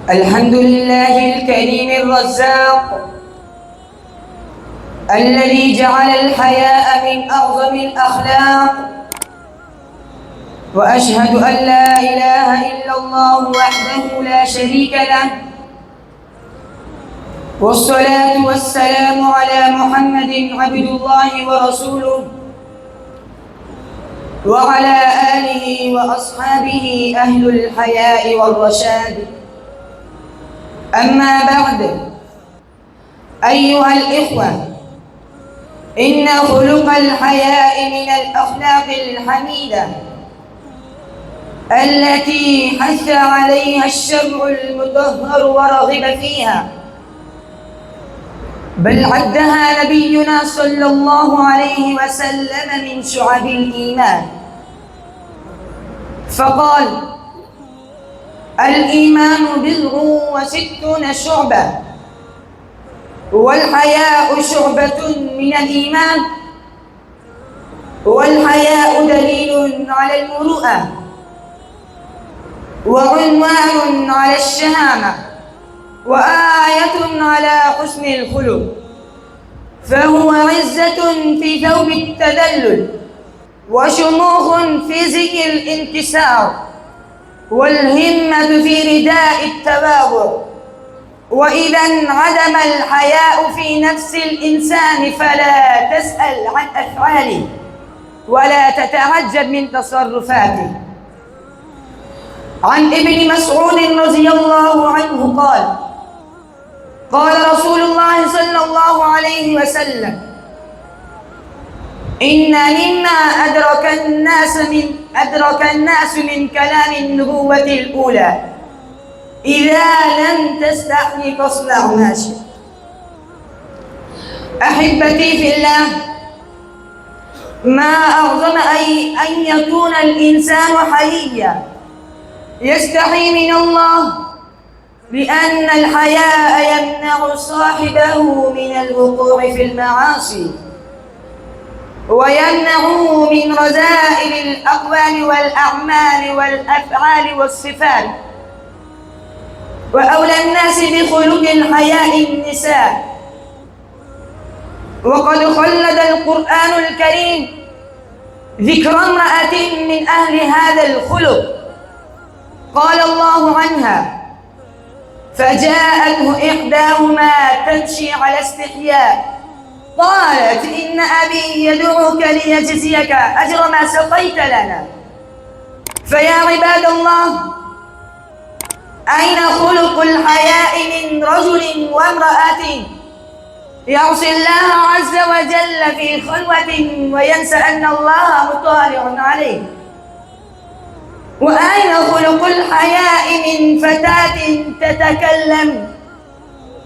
الحمد لله الكريم الرزاق الذي جعل الحياء من أعظم الأخلاق، وأشهد أن لا إله إلا الله وحده لا شريك له، والصلاة والسلام على محمد عبد الله ورسوله وعلى آله وأصحابه أهل الحياء والرشاد. أما بعد، أيها الإخوة، إن خلق الحياء من الأخلاق الحميدة التي حث عليها الشرع المطهر ورغب فيها، بل عدها نبينا صلى الله عليه وسلم من شعب الإيمان، فقال: الإيمان 60 شعبة، والحياء شعبة من الإيمان، والحياء دليل على المروءة، وعنوان على الشهامة، وآية على حسن الخلق، فهو عزة في ثوب التذلل، وشموخ في زي الانكسار، والهمة في رداء التواضع. وإذا انعدم الحياء في نفس الإنسان فلا تسأل عن أفعاله ولا تتعجب من تصرفاته. عن ابن مسعود رضي الله عنه قال: قال رسول الله صلى الله عليه وسلم: إن مما أدرك الناس من كلام النبوة الأولى: إذا لم تستحي فاصنع ما شئت. أحبتي في الله، ما أعظم أن يكون الإنسان حييا يستحي من الله، لأن الحياء يمنع صاحبه من الوقوع في المعاصي، ويمنعه من رذائل الأقوال والأعمال والأفعال والصفات. وأولى الناس بخلق الحياء النساء، وقد خلد القرآن الكريم ذكر امرأة من أهل هذا الخلق. قال الله عنها: فجاءته إحداهما تمشي على استحياء قالت إن أبي يدعوك ليجزيك أجر ما سقيت لنا. فيا عباد الله، أين خلق الحياء من رجل وامرأة يعصي الله عز وجل في خلوة وينسى أن الله مطلع عليه؟ وأين خلق الحياء من فتاة تتكلم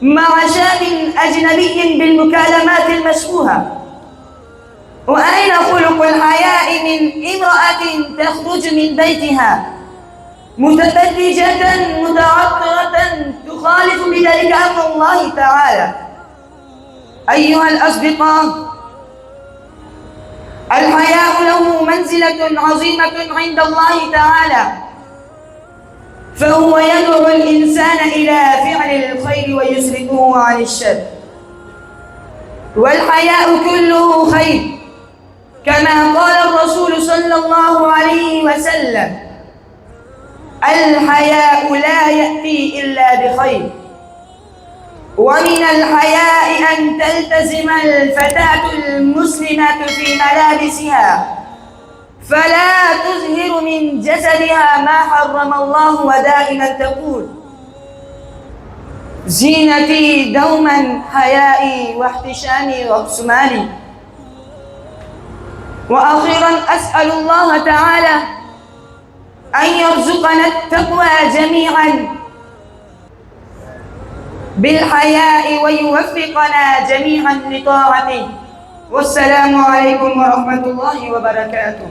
مع شاب أجنبي بالمكالمات المشبوهة؟ وأين خلق الحياء من امرأة تخرج من بيتها متبرجة متعطرة تخالف بذلك أمر الله تعالى؟ أيها الأصدقاء، الحياء له منزلة عظيمة عند الله تعالى، فهو يدعو الإنسان إلى فعل الخير ويصرفه عن الشر. والحياء كله خير، كما قال الرسول صلى الله عليه وسلم: الحياء لا يأتي إلا بخير. ومن الحياء أن تلتزم الفتاة المسلمة في ملابسها فلا تظهر من جسدها ما حرم الله، ودائما تقول: زينتي دوما حيائي واحتشامي واقتمالي. وأخيرا، أسأل الله تعالى أن يرزقنا التقوى جميعا بالحياء ويوفقنا جميعا لطاعته. والسلام عليكم ورحمة الله وبركاته.